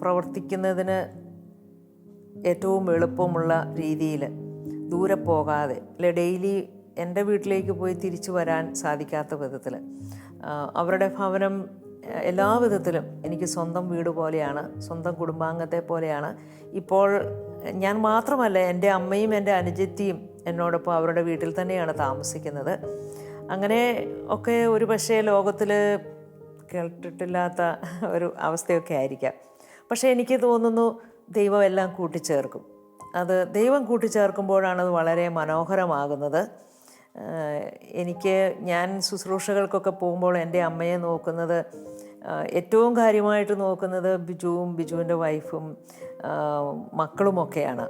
പ്രവർത്തിക്കുന്നതിന് ഏറ്റവും എളുപ്പമുള്ള രീതിയിൽ ദൂരെ പോകാതെ, ഡെയിലി എൻ്റെ വീട്ടിലേക്ക് പോയി തിരിച്ചു വരാൻ സാധിക്കാത്ത വിധത്തിൽ അവരുടെ ഭവനം എല്ലാ വിധത്തിലും എനിക്ക് സ്വന്തം വീട് പോലെയാണ്, സ്വന്തം കുടുംബാംഗത്തെ പോലെയാണ്. ഇപ്പോൾ ഞാൻ മാത്രമല്ല, എൻ്റെ അമ്മയും എൻ്റെ അനുജത്തിയും എന്നോടൊപ്പം അവരുടെ വീട്ടിൽ തന്നെയാണ് താമസിക്കുന്നത്. അങ്ങനെ ഒക്കെ ഒരു പക്ഷേ ലോകത്തിൽ കേട്ടിട്ടില്ലാത്ത ഒരു അവസ്ഥയൊക്കെ ആയിരിക്കാം. പക്ഷേ എനിക്ക് തോന്നുന്നു ദൈവം എല്ലാം കൂട്ടിച്ചേർക്കും. അത് ദൈവം കൂട്ടിച്ചേർക്കുമ്പോഴാണ് അത് വളരെ മനോഹരമാകുന്നത്. ഞാൻ ശുശ്രൂഷകൾക്കൊക്കെ പോകുമ്പോൾ എൻ്റെ അമ്മയെ നോക്കുന്നത്, ഏറ്റവും കാര്യമായിട്ട് നോക്കുന്നത് ബിജുവിൻ്റെ വൈഫും മക്കളുമൊക്കെയാണ്.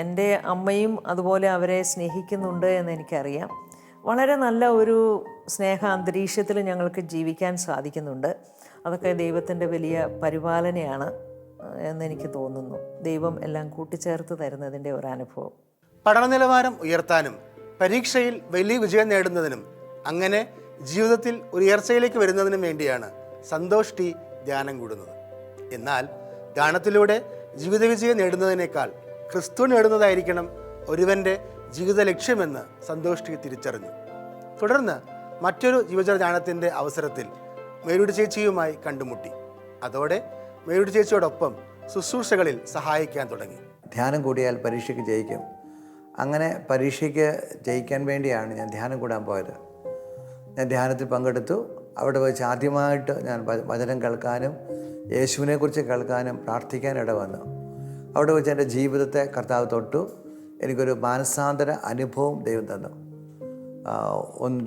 എൻ്റെ അമ്മയും അതുപോലെ അവരെ സ്നേഹിക്കുന്നുണ്ട് എന്ന് എനിക്കറിയാം. വളരെ നല്ല ഒരു സ്നേഹ അന്തരീക്ഷത്തിൽ ഞങ്ങൾക്ക് ജീവിക്കാൻ സാധിക്കുന്നുണ്ട്. അതൊക്കെ ദൈവത്തിൻ്റെ വലിയ പരിപാലനയാണ് എന്നെനിക്ക് തോന്നുന്നു. ദൈവം എല്ലാം കൂട്ടിച്ചേർത്ത് തരുന്നതിൻ്റെ ഒരനുഭവം. പഠന നിലവാരം ഉയർത്താനും പരീക്ഷയിൽ വലിയ വിജയം നേടുന്നതിനും അങ്ങനെ ജീവിതത്തിൽ ഒരു ഉയർച്ചയിലേക്ക് വരുന്നതിനും വേണ്ടിയാണ് സന്തോഷ് ടി ധ്യാനം കൂടുന്നത്. എന്നാൽ ധ്യാനത്തിലൂടെ ജീവിത വിജയം നേടുന്നതിനേക്കാൾ ക്രിസ്തു നേടുന്നതായിരിക്കണം ഒരുവൻ്റെ ജീവിത ലക്ഷ്യമെന്ന് സന്തോഷ് ടി തിരിച്ചറിഞ്ഞു. തുടർന്ന് മറ്റൊരു ജീവിത ധ്യാനത്തിൻ്റെ അവസരത്തിൽ മേരിയുടെ ചേച്ചിയുമായി കണ്ടുമുട്ടി. അതോടെ മേരിയുടെ ചേച്ചിയോടൊപ്പം ശുശ്രൂഷകളിൽ സഹായിക്കാൻ തുടങ്ങി. ധ്യാനം കൂടിയാൽ പരീക്ഷയ്ക്ക് ജയിക്കും. അങ്ങനെ പരീക്ഷയ്ക്ക് ജയിക്കാൻ വേണ്ടിയാണ് ഞാൻ ധ്യാനം കൂടാൻ പോയത്. ഞാൻ ധ്യാനത്തിൽ പങ്കെടുത്തു. അവിടെ വെച്ച് ആദ്യമായിട്ട് ഞാൻ വചനം കേൾക്കാനും യേശുവിനെക്കുറിച്ച് കേൾക്കാനും പ്രാർത്ഥിക്കാൻ ഇടവന്നു. അവിടെ വെച്ച് എൻ്റെ ജീവിതത്തെ കർത്താവ് തൊട്ടു. എനിക്കൊരു മാനസാന്തര അനുഭവം ദൈവം തന്നു.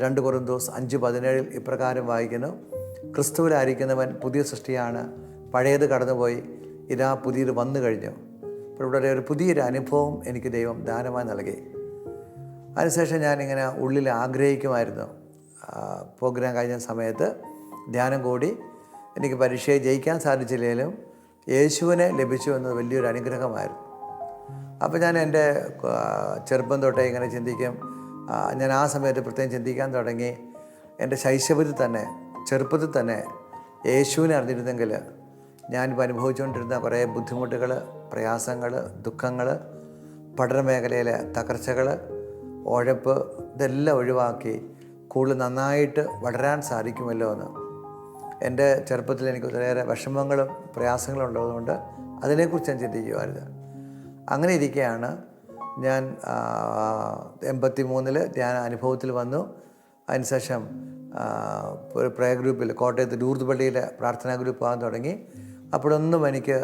2 കൊരിന്ത്യർ 5:17 ഇപ്രകാരം വായിക്കുന്നു: ക്രിസ്തുവിലായിരിക്കുന്നവൻ പുതിയ സൃഷ്ടിയാണ്, പഴയത് കടന്നുപോയി, ഇതാ പുതിയത് വന്നു കഴിഞ്ഞു. അപ്പോൾ ഇവിടെ ഒരു പുതിയൊരു അനുഭവം എനിക്ക് ദൈവം ദാനമായി നൽകി. അതിനുശേഷം ഞാനിങ്ങനെ ഉള്ളിൽ ആഗ്രഹിക്കുമായിരുന്നു. പ്രോഗ്രാം കഴിഞ്ഞ സമയത്ത് ധ്യാനം കൂടി. എനിക്ക് പരീക്ഷയെ ജയിക്കാൻ സാധിച്ചില്ലെങ്കിലും യേശുവിനെ ലഭിച്ചു എന്നത് വലിയൊരു അനുഗ്രഹമായിരുന്നു. അപ്പോൾ ഞാൻ എൻ്റെ ചെറുപ്പം തൊട്ടേ ഇങ്ങനെ ചിന്തിക്കും. ഞാൻ ആ സമയത്ത് പ്രത്യേകം ചിന്തിക്കാൻ തുടങ്ങി, എൻ്റെ ശൈശവത്തിൽ തന്നെ, ചെറുപ്പത്തിൽ തന്നെ യേശുവിനെ അറിഞ്ഞിരുന്നെങ്കിൽ ഞാനിപ്പോൾ അനുഭവിച്ചുകൊണ്ടിരുന്ന കുറേ ബുദ്ധിമുട്ടുകൾ, പ്രയാസങ്ങൾ, ദുഃഖങ്ങൾ, പഠന മേഖലയിലെ തകർച്ചകൾ, ഉഴപ്പ്, ഇതെല്ലാം ഒഴിവാക്കി കൂടുതൽ നന്നായിട്ട് വളരാൻ സാധിക്കുമല്ലോ എന്ന്. എൻ്റെ ചെറുപ്പത്തിൽ എനിക്ക് ഒത്തിരിയേറെ വിഷമങ്ങളും പ്രയാസങ്ങളും ഉള്ളതുകൊണ്ട് അതിനെക്കുറിച്ച് ഞാൻ ചിന്തിക്കുമായിരുന്നു. അങ്ങനെ ഇരിക്കുകയാണ് ഞാൻ 83 ധ്യാന അനുഭവത്തിൽ വന്നു. അതിനുശേഷം ഒരു പ്രയർ ഗ്രൂപ്പിൽ കോട്ടയത്ത് ലൂർദ് പള്ളിയിലെ പ്രാർത്ഥനാ ഗ്രൂപ്പ് പോകാൻ തുടങ്ങി. അപ്പോഴൊന്നും എനിക്ക്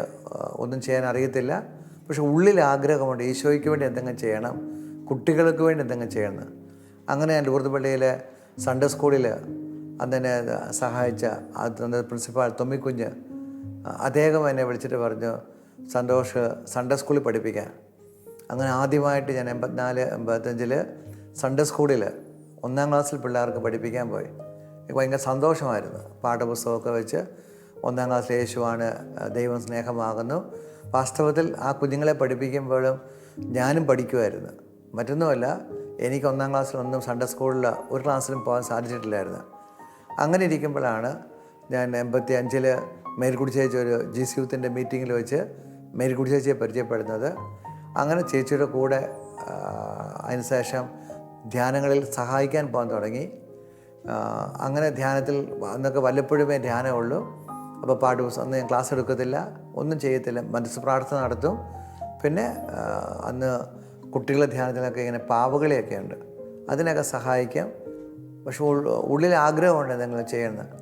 ഒന്നും ചെയ്യാൻ അറിയത്തില്ല. പക്ഷെ ഉള്ളിൽ ആഗ്രഹമുണ്ട് ഈശോയ്ക്ക് വേണ്ടി എന്തെങ്കിലും ചെയ്യണം, കുട്ടികൾക്ക് വേണ്ടി എന്തെങ്കിലും ചെയ്യണം. അങ്ങനെ ഞാൻ ലൂർദ് പള്ളിയിലെ സൺഡേ സ്കൂളിൽ അന്നെ സഹായിച്ച പ്രിൻസിപ്പാൾ തൊമ്മിക്കുഞ്ഞ് അദ്ദേഹം എന്നെ വിളിച്ചിട്ട് പറഞ്ഞു, സന്തോഷ് സൺഡേ സ്കൂളിൽ പഠിപ്പിക്കാൻ. അങ്ങനെ ആദ്യമായിട്ട് ഞാൻ 84-85 സൺഡേ സ്കൂളിൽ 1-ാം ക്ലാസ്സിൽ പിള്ളേർക്ക് പഠിപ്പിക്കാൻ പോയി. എനിക്ക് ഭയങ്കര സന്തോഷമായിരുന്നു. പാഠപുസ്തകമൊക്കെ വെച്ച് 1-ാം ക്ലാസ്സിൽ യേശുവാണ് ദൈവം സ്നേഹമാകുന്നു. വാസ്തവത്തിൽ ആ കുഞ്ഞുങ്ങളെ പഠിപ്പിക്കുമ്പോഴും ഞാനും പഠിക്കുമായിരുന്നു. മറ്റൊന്നുമല്ല, എനിക്ക് 1-ാം ക്ലാസ്സിലൊന്നും സൺഡേ സ്കൂളിൽ ഒരു ക്ലാസ്സിലും പോകാൻ സാധിച്ചിട്ടില്ലായിരുന്നു. അങ്ങനെ ഇരിക്കുമ്പോഴാണ് ഞാൻ 85 മേരിക്കുട്ടി ചേച്ചി ഒരു GC യൂത്തിൻ്റെ മീറ്റിങ്ങിൽ വെച്ച് മേരിക്കുട്ടി ചേച്ചിയെ പരിചയപ്പെടുന്നത്. അങ്ങനെ ചേച്ചിയുടെ കൂടെ അതിനുശേഷം ധ്യാനങ്ങളിൽ സഹായിക്കാൻ പോകാൻ തുടങ്ങി. അങ്ങനെ ധ്യാനത്തിൽ അന്നൊക്കെ വല്ലപ്പോഴുമേ ധ്യാനമുള്ളൂ. അപ്പോൾ പാഠപുസ്തകം അന്ന് ഞാൻ ക്ലാസ് എടുക്കത്തില്ല, ഒന്നും ചെയ്യത്തില്ല, മനസ്സ് പ്രാർത്ഥന നടത്തും. പിന്നെ അന്ന് കുട്ടികളുടെ ധ്യാനത്തിലൊക്കെ ഇങ്ങനെ പാവകളെയൊക്കെ ഉണ്ട്, അതിനൊക്കെ സഹായിക്കാം. പക്ഷെ ഉള്ളിൽ ആഗ്രഹമുണ്ട് എന്തെങ്കിലും ചെയ്യുന്നത്.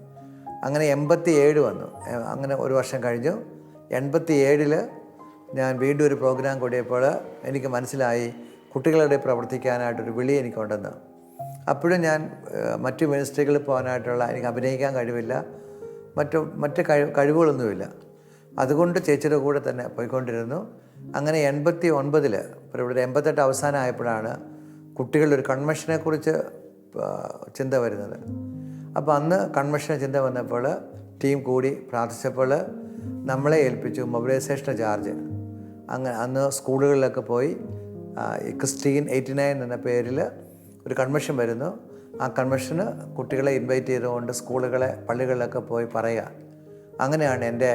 അങ്ങനെ 87 വന്നു. അങ്ങനെ ഒരു വർഷം കഴിഞ്ഞു. 87 ഞാൻ വീണ്ടും ഒരു പ്രോഗ്രാം കൂടിയപ്പോൾ എനിക്ക് മനസ്സിലായി കുട്ടികളുടെ പ്രവർത്തിക്കാനായിട്ടൊരു വിളി എനിക്കുണ്ടെന്ന്. അപ്പോഴും ഞാൻ മറ്റു മിനിസ്ട്രികളിൽ പോകാനായിട്ടുള്ള എനിക്ക് അഭിനയിക്കാൻ കഴിവില്ല, മറ്റ് കഴിവുകളൊന്നുമില്ല. അതുകൊണ്ട് ചേച്ചിയുടെ കൂടെ തന്നെ പോയിക്കൊണ്ടിരുന്നു. അങ്ങനെ 89 ഇവിടെ 88 അവസാനമായപ്പോഴാണ് കുട്ടികളുടെ ഒരു കൺവെൻഷനെക്കുറിച്ച് ചിന്ത വരുന്നത്. അപ്പോൾ അന്ന് കൺവെൻഷന് ചിന്ത വന്നപ്പോൾ ടീം കൂടി പ്രാർത്ഥിച്ചപ്പോൾ നമ്മളെ ഏൽപ്പിച്ചു മൊബിലൈസേഷൻ ചാർജ്. അങ്ങനെ അന്ന് സ്കൂളുകളിലൊക്കെ പോയി ക്രിസ്റ്റീൻ 89 എന്ന പേരിൽ ഒരു കൺവെൻഷൻ വരുന്നു. ആ കൺവെൻഷന് കുട്ടികളെ ഇൻവൈറ്റ് ചെയ്തുകൊണ്ട് സ്കൂളുകളെ പള്ളികളിലൊക്കെ പോയി പറയുക. അങ്ങനെയാണ് എൻ്റെ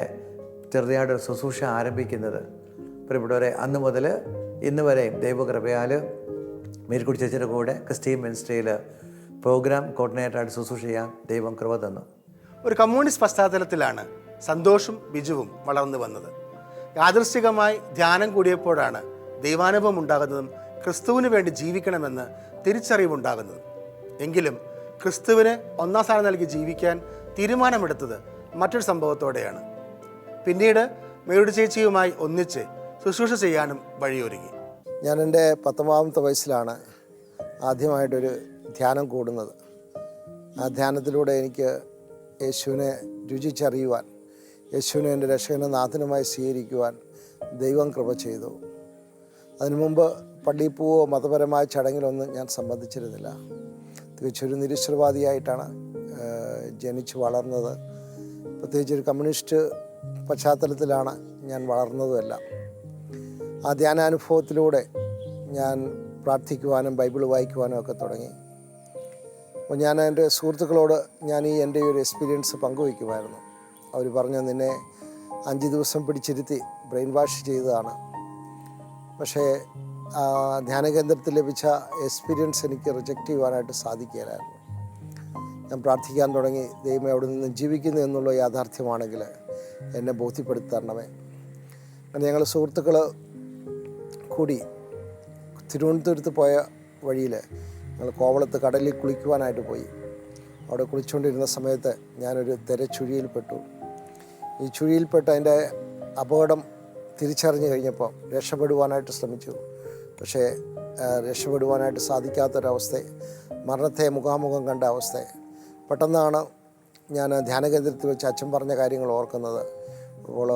ചെറുതായിട്ട് ശുശ്രൂഷ ആരംഭിക്കുന്നത്. പ്രിയപ്പെട്ടവരെ, അന്ന് മുതൽ ഇന്ന് വരെയും ദൈവകൃപയാൽ മേരിക്കുട്ടി ചേച്ചിയുടെ കൂടെ ക്രിസ്റ്റീൻ മിനിസ്ട്രിയിൽ പ്രോഗ്രാം കോർഡിനേറ്ററായിട്ട് ശുശ്രൂഷ ചെയ്യാൻ ദൈവം കൃപ തന്നു. ഒരു കമ്മ്യൂണിസ്റ്റ് പശ്ചാത്തലത്തിലാണ് സന്തോഷും ബിജുവും വളർന്നു വന്നത്. യാദൃശ്ചികമായി ധ്യാനം കൂടിയപ്പോഴാണ് ദൈവാനുഭവം ഉണ്ടാകുന്നതും ക്രിസ്തുവിന് വേണ്ടി ജീവിക്കണമെന്ന് തിരിച്ചറിവുണ്ടാകുന്നതും. എങ്കിലും ക്രിസ്തുവിന് 1-ാം സ്ഥാനം നൽകി ജീവിക്കാൻ തീരുമാനമെടുത്തത് മറ്റൊരു സംഭവത്തോടെയാണ്. പിന്നീട് മേരിക്കുട്ടി ചേച്ചിയുമായി ഒന്നിച്ച് ശുശ്രൂഷ ചെയ്യാനും വഴിയൊരുങ്ങി. ഞാൻ എൻ്റെ 19ാമത്തെ വയസ്സിലാണ് ആദ്യമായിട്ടൊരു ധ്യാനം കൂടുന്നത്. ആ ധ്യാനത്തിലൂടെ എനിക്ക് യേശുവിനെ രുചിച്ചറിയുവാൻ, യേശുവിനെ എൻ്റെ രക്ഷകനും നാഥനുമായി സ്വീകരിക്കുവാൻ ദൈവം കൃപ ചെയ്തു. അതിനു മുമ്പ് പള്ളിയിൽ പോവോ മതപരമായ ചടങ്ങിലൊന്നും ഞാൻ സംബന്ധിച്ചിരുന്നില്ല. തികച്ചൊരു നിരീശ്വരവാദിയായിട്ടാണ് ജനിച്ച് വളർന്നത്. പ്രത്യേകിച്ചൊരു കമ്മ്യൂണിസ്റ്റ് പശ്ചാത്തലത്തിലാണ് ഞാൻ വളർന്നതുമെല്ലാം. ആ ധ്യാനാനുഭവത്തിലൂടെ ഞാൻ പ്രാർത്ഥിക്കുവാനും ബൈബിൾ വായിക്കുവാനും ഒക്കെ തുടങ്ങി. അപ്പോൾ ഞാൻ എൻ്റെ സുഹൃത്തുക്കളോട് എൻ്റെ ഈ ഒരു എക്സ്പീരിയൻസ് പങ്കുവയ്ക്കുമായിരുന്നു. അവർ പറഞ്ഞു, നിന്നെ 5 ദിവസം പിടിച്ചിരുത്തി ബ്രെയിൻ വാഷ് ചെയ്തതാണ്. പക്ഷേ ധ്യാന കേന്ദ്രത്തിൽ ലഭിച്ച എക്സ്പീരിയൻസ് എനിക്ക് റിജക്റ്റ് ചെയ്യുവാനായിട്ട് സാധിക്കുകയില്ലായിരുന്നു. ഞാൻ പ്രാർത്ഥിക്കാൻ തുടങ്ങി, ദൈവമേ അവിടെ നിന്ന് ജീവിക്കുന്നു എന്നുള്ള യാഥാർത്ഥ്യമാണെങ്കിൽ എന്നെ ബോധ്യപ്പെടുത്തരണമേ. അങ്ങനെ ഞങ്ങൾ സുഹൃത്തുക്കൾ കൂടി തിരുവനന്തപുരത്ത് പോയ വഴിയിൽ ഞങ്ങൾ കോവളത്ത് കടലിൽ കുളിക്കുവാനായിട്ട് പോയി. അവിടെ കുളിച്ചുകൊണ്ടിരുന്ന സമയത്ത് ഞാനൊരു തിരച്ചുഴിയിൽപ്പെട്ടു. ഈ ചുഴിയിൽപ്പെട്ട് അതിൻ്റെ അപകടം തിരിച്ചറിഞ്ഞു കഴിഞ്ഞപ്പോൾ രക്ഷപ്പെടുവാനായിട്ട് ശ്രമിച്ചു. പക്ഷേ രക്ഷപ്പെടുവാനായിട്ട് സാധിക്കാത്തൊരവസ്ഥ, മരണത്തെ മുഖാമുഖം കണ്ട അവസ്ഥ. പെട്ടെന്നാണ് ഞാൻ ധ്യാനകേന്ദ്രത്തിൽ വെച്ച് അച്ഛൻ പറഞ്ഞ കാര്യങ്ങൾ ഓർക്കുന്നത്. അപ്പോൾ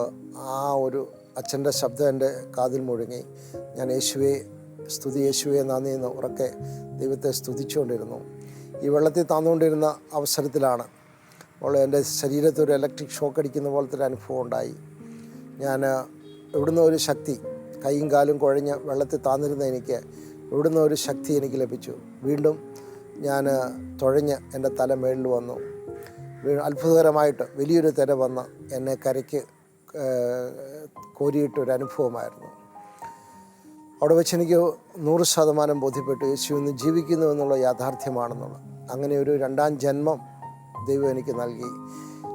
ആ ഒരു അച്ഛൻ്റെ ശബ്ദം എൻ്റെ കാതിൽ മുഴങ്ങി. ഞാൻ യേശുവേ സ്തുതി, യേശുവേ നന്ദി എന്ന് ഉറക്കെ ദൈവത്തെ സ്തുതിച്ചുകൊണ്ടിരുന്നു. ഈ വെള്ളത്തിൽ താന്നുകൊണ്ടിരുന്ന അവസരത്തിലാണ് അപ്പോൾ എൻ്റെ ശരീരത്തിൽ ഒരു ഇലക്ട്രിക് ഷോക്ക് അടിക്കുന്ന പോലത്തെ ഒരു അനുഭവം ഉണ്ടായി. ഞാൻ ഇവിടുന്ന് ഒരു ശക്തി കൈയും കാലും കുഴഞ്ഞ് വെള്ളത്തിൽ താന്നിരുന്ന എനിക്ക് ഇവിടുന്ന് ഒരു ശക്തി എനിക്ക് ലഭിച്ചു. വീണ്ടും ഞാൻ തുഴഞ്ഞ് എൻ്റെ തല മേളിൽ വന്നു. അത്ഭുതകരമായിട്ട് വലിയൊരു തിര വന്ന് എന്നെ കരയ്ക്ക് കോരിയിട്ടൊരു അനുഭവമായിരുന്നു. അവിടെ വെച്ച് എനിക്ക് 100% ബോധ്യപ്പെട്ടു യേശു ഇന്ന് ജീവിക്കുന്നു എന്നുള്ള യാഥാർത്ഥ്യമാണെന്നുള്ളത്. അങ്ങനെ ഒരു രണ്ടാം ജന്മം ദൈവം എനിക്ക് നൽകി.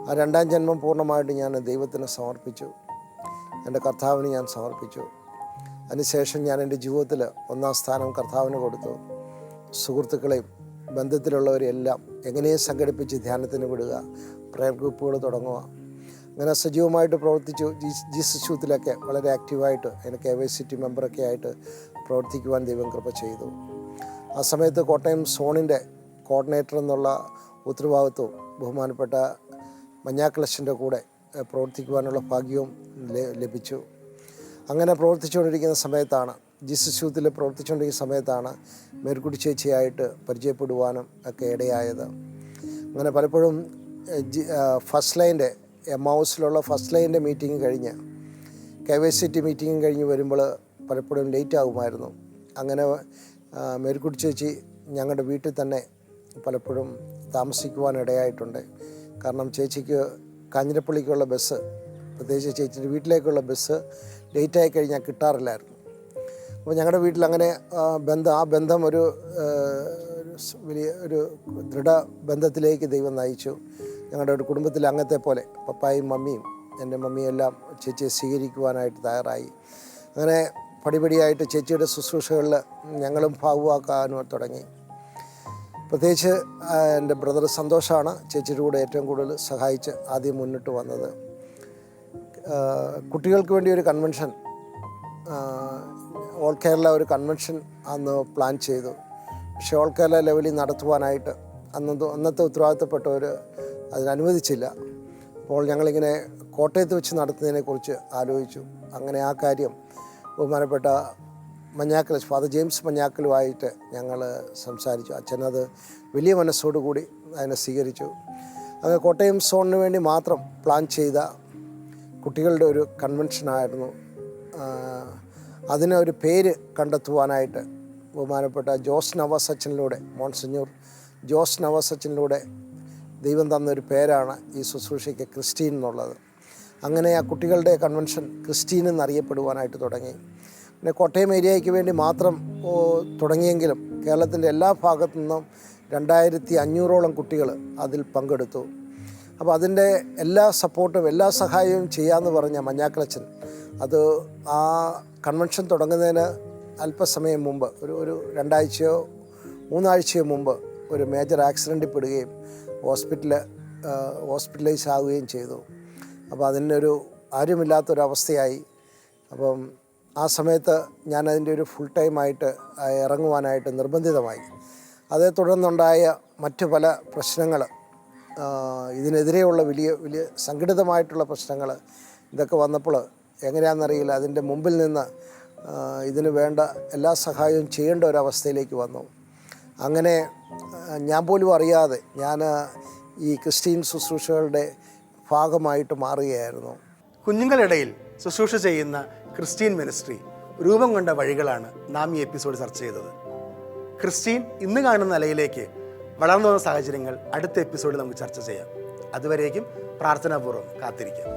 ആ രണ്ടാം ജന്മം പൂർണ്ണമായിട്ട് ഞാൻ ദൈവത്തിന് സമർപ്പിച്ചു, എൻ്റെ കർത്താവിന് ഞാൻ സമർപ്പിച്ചു. അതിനുശേഷം ഞാൻ എൻ്റെ ജീവിതത്തിൽ 1-ാം സ്ഥാനം കർത്താവിന് കൊടുത്തു. സുഹൃത്തുക്കളെയും ബന്ധത്തിലുള്ളവരെല്ലാം എങ്ങനെയും സംഘടിപ്പിച്ച് ധ്യാനത്തിന് വിടുക, പ്രയർ ഗ്രൂപ്പുകൾ തുടങ്ങുക. അങ്ങനെ സജീവമായിട്ട് പ്രവർത്തിച്ചു. ജീസസ് യൂത്തിലൊക്കെ വളരെ ആക്റ്റീവായിട്ട് എനിക്ക് KYCT മെമ്പറൊക്കെ ആയിട്ട് പ്രവർത്തിക്കുവാൻ ദൈവം കൃപ ചെയ്തു. ആ സമയത്ത് കോട്ടയം സോണിൻ്റെ കോർഡിനേറ്റർ എന്നുള്ള ഉത്തരവാദിത്വവും ബഹുമാനപ്പെട്ട മഞ്ഞാക്കളശൻ്റെ കൂടെ പ്രവർത്തിക്കുവാനുള്ള ഭാഗ്യവും ലഭിച്ചു. അങ്ങനെ പ്രവർത്തിച്ചുകൊണ്ടിരിക്കുന്ന സമയത്താണ്, ജീസസ് യൂത്തിൽ പ്രവർത്തിച്ചുകൊണ്ടിരിക്കുന്ന സമയത്താണ് മേരിക്കുട്ടി ചേച്ചിയായിട്ട് പരിചയപ്പെടുവാനും ഒക്കെ ഇടയായത്. അങ്ങനെ പലപ്പോഴും ഫസ്റ്റ് ലൈൻ്റെ എമ്മൗസിലുള്ള ഫസ്റ്റ് ലൈൻ്റെ മീറ്റിംഗ് കഴിഞ്ഞ് KYCT മീറ്റിംഗ് കഴിഞ്ഞ് വരുമ്പോൾ പലപ്പോഴും ലേറ്റ് ആകുമായിരുന്നു. അങ്ങനെ മേരിക്കുട്ടി ചേച്ചി ഞങ്ങളുടെ വീട്ടിൽ തന്നെ പലപ്പോഴും താമസിക്കുവാനിടയായിട്ടുണ്ട്. കാരണം ചേച്ചിക്ക് കാഞ്ഞിരപ്പള്ളിക്കുള്ള ബസ്, പ്രത്യേകിച്ച് ചേച്ചിയുടെ വീട്ടിലേക്കുള്ള ബസ് ലേറ്റായി കഴിഞ്ഞാൽ കിട്ടാറില്ലായിരുന്നു. അപ്പോൾ ഞങ്ങളുടെ വീട്ടിൽ അങ്ങനെ ആ ബന്ധം ഒരു വലിയ ഒരു ദൃഢബന്ധത്തിലേക്ക് ദൈവം നയിച്ചു. ഞങ്ങളുടെ ഒരു കുടുംബത്തിലെ അംഗത്തെ പോലെ പപ്പായും മമ്മിയും എൻ്റെ മമ്മിയും എല്ലാം ചേച്ചിയെ സ്വീകരിക്കുവാനായിട്ട് തയ്യാറായി. അങ്ങനെ പടിപടിയായിട്ട് ചേച്ചിയുടെ ശുശ്രൂഷകളിൽ ഞങ്ങളും ഭാഗമാക്കാനും തുടങ്ങി. പ്രത്യേകിച്ച് എൻ്റെ ബ്രദർ സന്തോഷാണ് ചേച്ചിയുടെ കൂടെ ഏറ്റവും കൂടുതൽ സഹായിച്ച് ആദ്യം മുന്നിട്ട് വന്നത്. കുട്ടികൾക്ക് വേണ്ടി ഒരു കൺവെൻഷൻ, ഓൾ കേരള ഒരു കൺവെൻഷൻ അന്ന് പ്ലാൻ ചെയ്തു. പക്ഷേ ഓൾ കേരള ലെവലിൽ നടത്തുവാനായിട്ട് അന്നത്തെ ഉത്തരവാദിത്തപ്പെട്ടവർ അതിനനുവദിച്ചില്ല. അപ്പോൾ ഞങ്ങളിങ്ങനെ കോട്ടയത്ത് വെച്ച് നടത്തുന്നതിനെക്കുറിച്ച് ആലോചിച്ചു. അങ്ങനെ ആ കാര്യം ബഹുമാനപ്പെട്ട ഫാദർ ജെയിംസ് മഞ്ഞാക്കലുമായിട്ട് ഞങ്ങൾ സംസാരിച്ചു. അച്ഛനത് വലിയ മനസ്സോടുകൂടി അതിനെ സ്വീകരിച്ചു. അങ്ങനെ കോട്ടയം സോണിന് വേണ്ടി മാത്രം പ്ലാൻ ചെയ്ത കുട്ടികളുടെ ഒരു കൺവെൻഷനായിരുന്നു. അതിന് ഒരു പേര് കണ്ടെത്തുവാനായിട്ട് ബഹുമാനപ്പെട്ട ജോസ് നവാസച്ചനിലൂടെ, മോൺസിഞ്ഞൂർ ജോസ് നവാസച്ചനിലൂടെ ദൈവം തന്നൊരു പേരാണ് ഈ ശുശ്രൂഷയ്ക്ക് ക്രിസ്റ്റീൻ എന്നുള്ളത്. അങ്ങനെ ആ കുട്ടികളുടെ കൺവെൻഷൻ ക്രിസ്റ്റീൻ എന്നറിയപ്പെടുവാനായിട്ട് തുടങ്ങി. പിന്നെ കോട്ടയം ഏരിയയ്ക്ക് വേണ്ടി മാത്രം തുടങ്ങിയെങ്കിലും കേരളത്തിൻ്റെ എല്ലാ ഭാഗത്തു നിന്നും 2500ഓളം കുട്ടികൾ അതിൽ പങ്കെടുത്തു. അപ്പോൾ അതിൻ്റെ എല്ലാ സപ്പോർട്ടും എല്ലാ സഹായവും ചെയ്യാമെന്ന് പറഞ്ഞ മഞ്ഞാക്കളച്ചൻ അത് ആ കൺവെൻഷൻ തുടങ്ങുന്നതിന് അല്പസമയം മുമ്പ് ഒരു 2-3 ആഴ്ചയോ മുമ്പ് ഒരു മേജർ ആക്സിഡൻറ്റിൽ പെടുകയും ഹോസ്പിറ്റലൈസ് ആവുകയും ചെയ്തു. അപ്പോൾ അതിനൊരു ആരുമില്ലാത്തൊരവസ്ഥയായി. അപ്പം ആ സമയത്ത് ഞാനതിൻ്റെ ഒരു ഫുൾ ടൈമായിട്ട് ഇറങ്ങുവാനായിട്ട് നിർബന്ധിതമായി. അതേ തുടർന്നുണ്ടായ മറ്റു പല പ്രശ്നങ്ങൾ, ഇതിനെതിരെയുള്ള വലിയ വലിയ സംഘടിതമായിട്ടുള്ള പ്രശ്നങ്ങൾ, ഇതൊക്കെ വന്നപ്പോൾ എങ്ങനെയാണെന്നറിയില്ല, അതിൻ്റെ മുമ്പിൽ നിന്ന് ഇതിന് വേണ്ട എല്ലാ സഹായവും ചെയ്യേണ്ട ഒരവസ്ഥയിലേക്ക് വന്നു. അങ്ങനെ ഞാൻ പോലും അറിയാതെ ഞാൻ ഈ ക്രിസ്ത്യൻ ശുശ്രൂഷകളുടെ ഭാഗമായിട്ട് മാറുകയായിരുന്നു. കുഞ്ഞുങ്ങളിടയിൽ ശുശ്രൂഷ ചെയ്യുന്ന ക്രിസ്ത്യൻ മിനിസ്ട്രി രൂപം കൊണ്ട വഴികളാണ് നാം ഈ എപ്പിസോഡ് ചർച്ച ചെയ്തത്. ക്രിസ്ത്യൻ ഇന്ന് കാണുന്ന നിലയിലേക്ക് വളർന്നു വന്ന സാഹചര്യങ്ങൾ അടുത്ത എപ്പിസോഡിൽ നമുക്ക് ചർച്ച ചെയ്യാം. അതുവരേക്കും പ്രാർത്ഥനാപൂർവ്വം കാത്തിരിക്കാം.